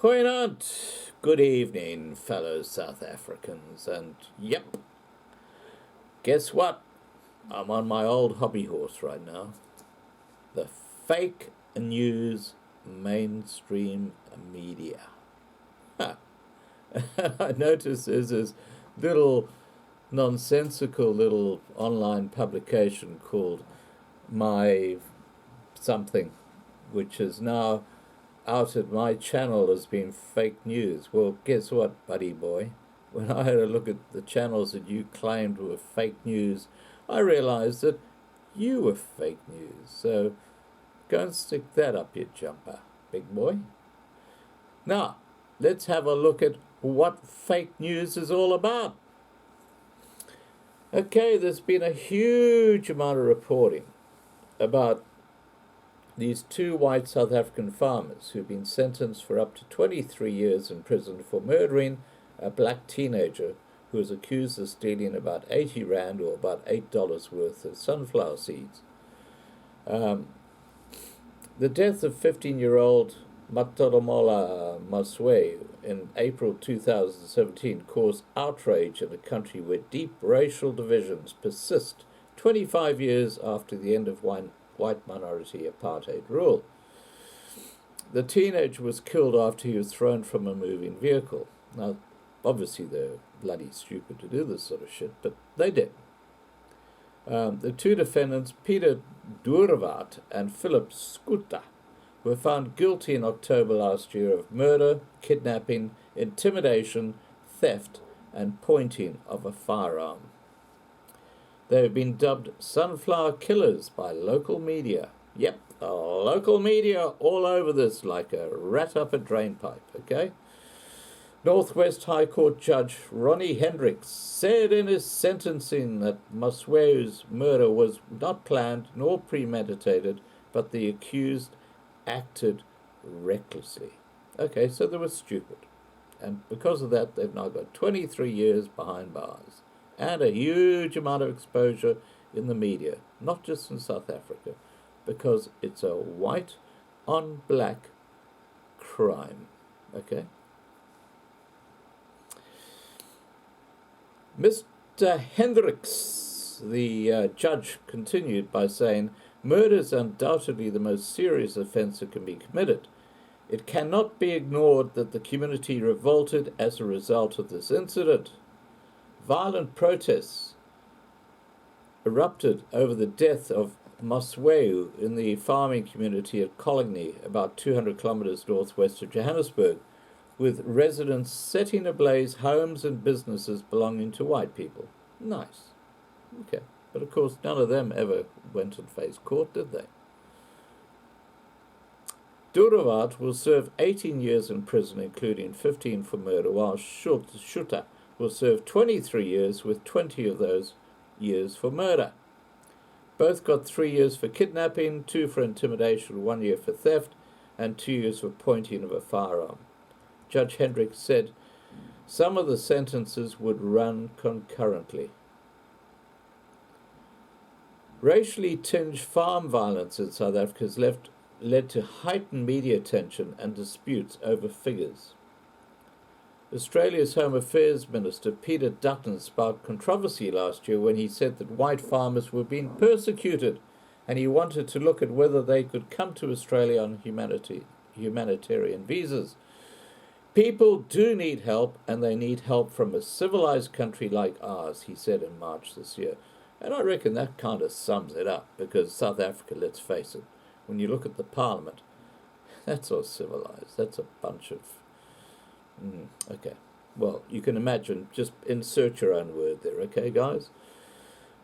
Rant. Good evening, fellow South Africans. And yep, guess what? I'm on my old hobby horse right now. The fake news mainstream media. Huh. I notice there's this little nonsensical little online publication called My Something, which is now outed my channel as being fake news. Well, guess what, buddy boy? When I had a look at the channels that you claimed were fake news, I realized that you were fake news. So go and stick that up your jumper, big boy. Now, let's have a look at what fake news is all about. Okay, there's been a huge amount of reporting about these two white South African farmers who've been sentenced for up to 23 years in prison for murdering a black teenager who was accused of stealing about 80 rand, or about $8 worth of sunflower seeds. The death of 15-year-old Matolomola Maswe in April 2017 caused outrage in a country where deep racial divisions persist 25 years after the end of white minority apartheid rule. The teenager was killed after he was thrown from a moving vehicle. Now, obviously they're bloody stupid to do this sort of shit, but they did. The two defendants, Peter Durwart and Philip Skuta, were found guilty in October last year of murder, kidnapping, intimidation, theft, and pointing of a firearm. They have been dubbed sunflower killers by local media. Yep, local media all over this like a rat up a drainpipe, okay? Northwest High Court Judge Ronnie Hendricks said in his sentencing that Maswe's murder was not planned nor premeditated, but the accused acted recklessly. Okay, so they were stupid. And because of that, they've now got 23 years behind bars and a huge amount of exposure in the media, not just in South Africa, because it's a white on black crime. Okay? Mr. Hendricks, the judge, continued by saying, "Murder is undoubtedly the most serious offence that can be committed. It cannot be ignored that the community revolted as a result of this incident. Violent protests erupted over the death of Masweu in the farming community at Coligny, about 200 kilometres northwest of Johannesburg, with residents setting ablaze homes and businesses belonging to white people." Nice. Okay. But of course, none of them ever went and faced court, did they? Durwart will serve 18 years in prison, including 15 for murder, while Schutter will serve 23 years, with 20 of those years for murder. Both got 3 years for kidnapping, 2 for intimidation, 1 year for theft, and 2 years for pointing of a firearm. Judge Hendricks said some of the sentences would run concurrently. Racially tinged farm violence in South Africa has led to heightened media attention and disputes over figures. Australia's Home Affairs Minister Peter Dutton sparked controversy last year when he said that white farmers were being persecuted, and he wanted to look at whether they could come to Australia on humanitarian visas. "People do need help, and they need help from a civilized country like ours," he said in March this year. And I reckon that kind of sums it up, because South Africa, let's face it, when you look at the parliament, that's all civilized. That's a bunch of... okay. Well, you can imagine, just insert your own word there, okay, guys?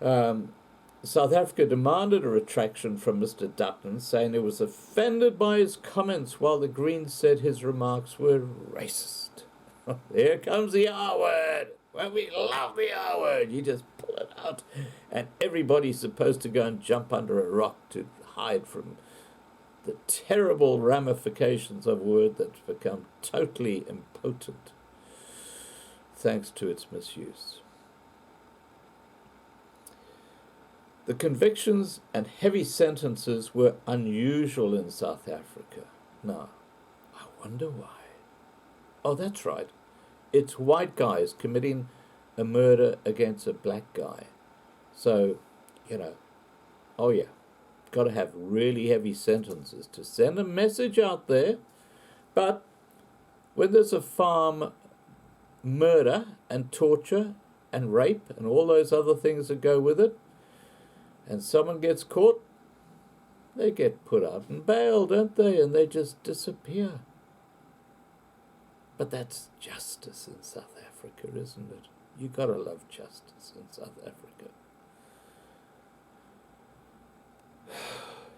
South Africa demanded a retraction from Mr. Dutton, saying it was offended by his comments, while the Greens said his remarks were racist. Here comes the R word. Well, we love the R word. You just pull it out, and everybody's supposed to go and jump under a rock to hide from the terrible ramifications of a word that's become totally impotent thanks to its misuse. The convictions and heavy sentences were unusual in South Africa. Now, I wonder why. Oh, that's right. It's white guys committing a murder against a black guy. So, you know, oh yeah, got to have really heavy sentences to send a message out there. But when there's a farm murder and torture and rape and all those other things that go with it, and someone gets caught, they get put out and bail, don't they? And they just disappear. But that's justice in South Africa, isn't it? You got to love justice in South Africa.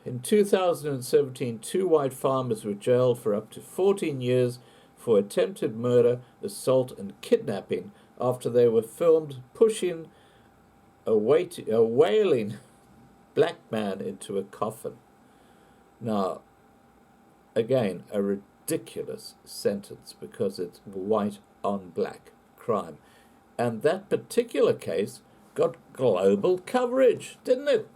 In 2017, 2 white farmers were jailed for up to 14 years for attempted murder, assault and kidnapping after they were filmed pushing a wailing black man into a coffin. Now, again, a ridiculous sentence because it's white on black crime. And that particular case got global coverage, didn't it?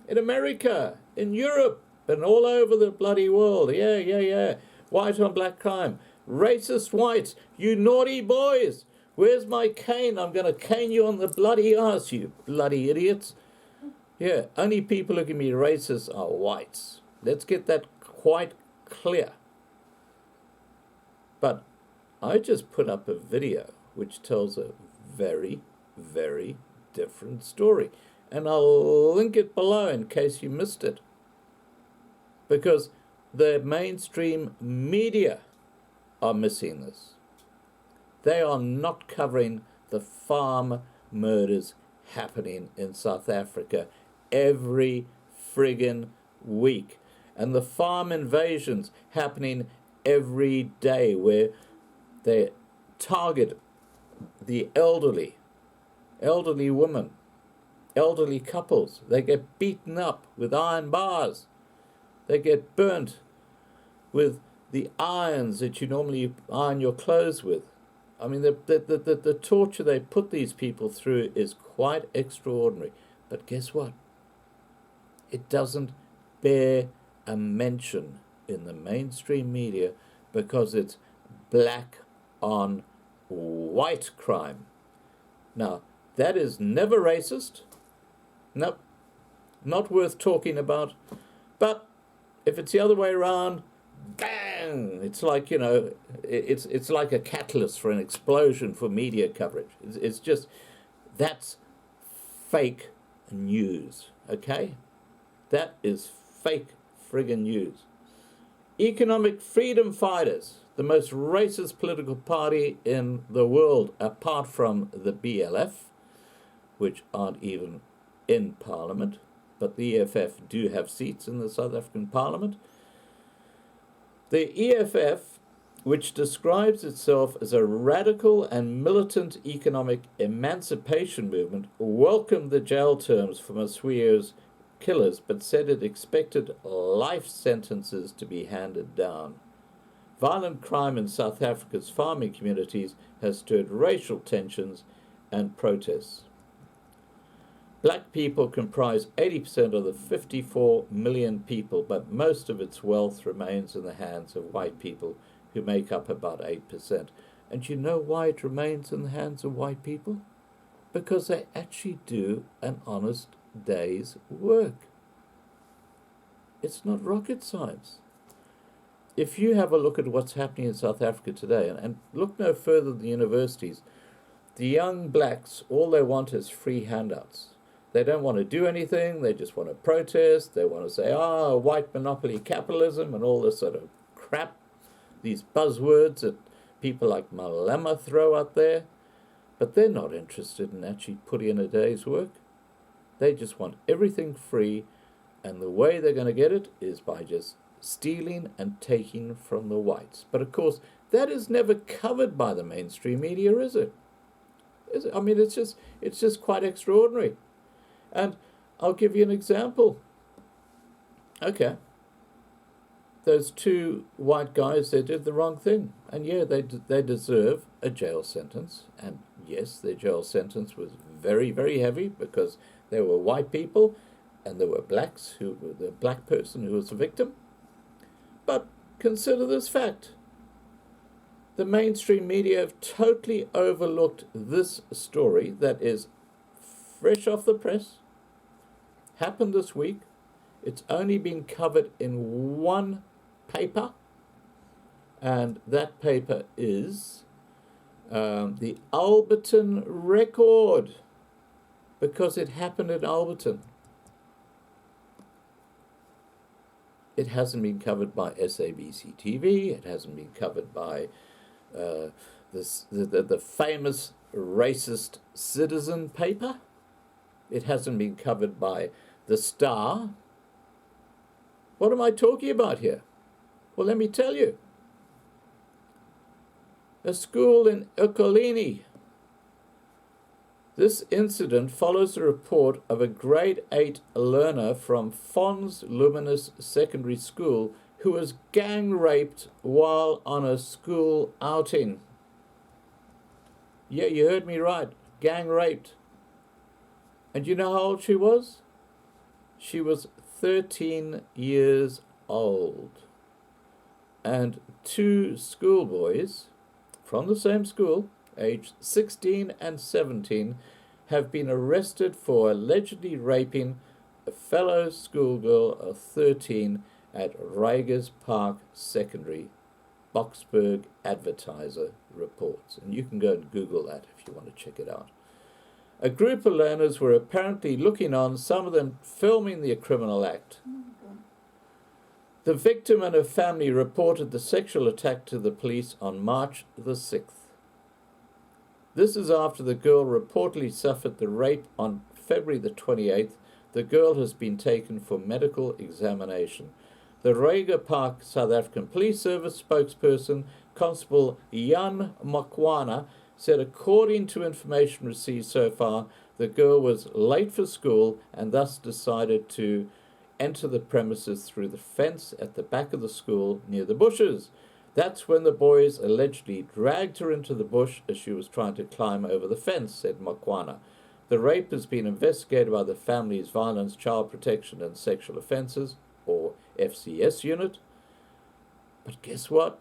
In America, in Europe, and all over the bloody world. Yeah. White on black crime. Racist whites, you naughty boys. Where's my cane? I'm going to cane you on the bloody ass, you bloody idiots. Yeah, only people who can be racist are whites. Let's get that quite clear. But I just put up a video which tells a very, very different story. And I'll link it below in case you missed it. Because the mainstream media are missing this. They are not covering the farm murders happening in South Africa every friggin' week. And the farm invasions happening every day where they target the elderly women, elderly couples. They get beaten up with iron bars. They get burnt with the irons that you normally iron your clothes with. I mean, the torture they put these people through is quite extraordinary. But guess what? It doesn't bear a mention in the mainstream media because it's black on white crime. Now, that is never racist. Nope. Not worth talking about. But if it's the other way around, bang! It's like, you know, it's like a catalyst for an explosion for media coverage. It's just, that's fake news, okay? That is fake friggin' news. Economic freedom fighters, the most racist political party in the world, apart from the BLF, which aren't even in Parliament, but the EFF do have seats in the South African Parliament. The EFF, which describes itself as a radical and militant economic emancipation movement, welcomed the jail terms for Masua's killers, but said it expected life sentences to be handed down. Violent crime in South Africa's farming communities has stirred racial tensions and protests. Black people comprise 80% of the 54 million people, but most of its wealth remains in the hands of white people, who make up about 8%. And you know why it remains in the hands of white people? Because they actually do an honest day's work. It's not rocket science. If you have a look at what's happening in South Africa today, and look no further than the universities, the young blacks, all they want is free handouts. They don't want to do anything, they just want to protest, they want to say, white monopoly capitalism and all this sort of crap, these buzzwords that people like Malema throw out there, but they're not interested in actually putting in a day's work. They just want everything free, and the way they're going to get it is by just stealing and taking from the whites. But of course, that is never covered by the mainstream media, is it? Is it? I mean, it's just quite extraordinary. And I'll give you an example. Okay. Those 2 white guys, they did the wrong thing. And yeah, they deserve a jail sentence. And yes, their jail sentence was very, very heavy because they were white people and there were blacks, who were the black person who was the victim. But consider this fact. The mainstream media have totally overlooked this story that is fresh off the press, happened this week. It's only been covered in one paper, and that paper is the Alberton Record, because it happened in Alberton. It hasn't been covered by SABC TV. It hasn't been covered by the famous racist Citizen paper. It hasn't been covered by The Star. What am I talking about here? Well, let me tell you. A school in Ekurhuleni. This incident follows a report of a grade 8 learner from Fons Luminous Secondary School who was gang raped while on a school outing. Yeah, you heard me right. Gang raped. And you know how old she was? She was 13 years old. And two schoolboys from the same school, aged 16 and 17, have been arrested for allegedly raping a fellow schoolgirl of 13 at Rygers Park Secondary. Boksburg Advertiser reports. And you can go and Google that if you want to check it out. A group of learners were apparently looking on, some of them filming the criminal act. The victim and her family reported the sexual attack to the police on March the 6th. This is after the girl reportedly suffered the rape on February the 28th. The girl has been taken for medical examination. The Rygers Park South African Police Service spokesperson, Constable Jan Makwana, said according to information received so far, the girl was late for school and thus decided to enter the premises through the fence at the back of the school near the bushes. That's when the boys allegedly dragged her into the bush as she was trying to climb over the fence, said Makwana. The rape has been investigated by the Family's Violence, Child Protection and Sexual Offences, or FCS unit. But guess what?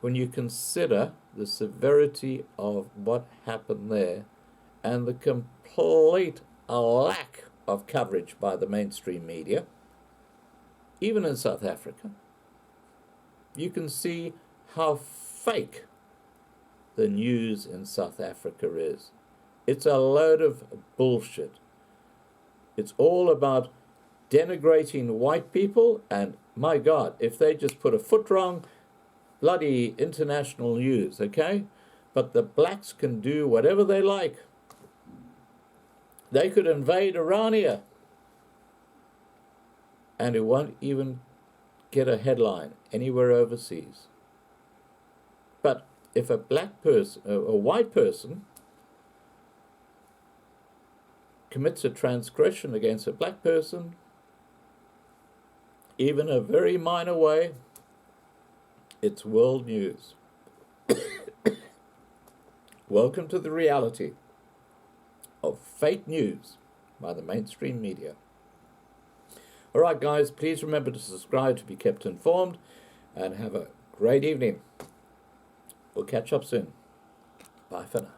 When you consider the severity of what happened there and the complete lack of coverage by the mainstream media, even in South Africa, you can see how fake the news in South Africa is. It's a load of bullshit. It's all about denigrating white people, and my God, if they just put a foot wrong, bloody international news, okay? But the blacks can do whatever they like. They could invade Irania, and it won't even get a headline anywhere overseas. But if a black person, a white person, commits a transgression against a black person, even a very minor way, it's world news. Welcome to the reality of fake news by the mainstream media. All right, guys, please remember to subscribe to be kept informed, and have a great evening. We'll catch up soon. Bye for now.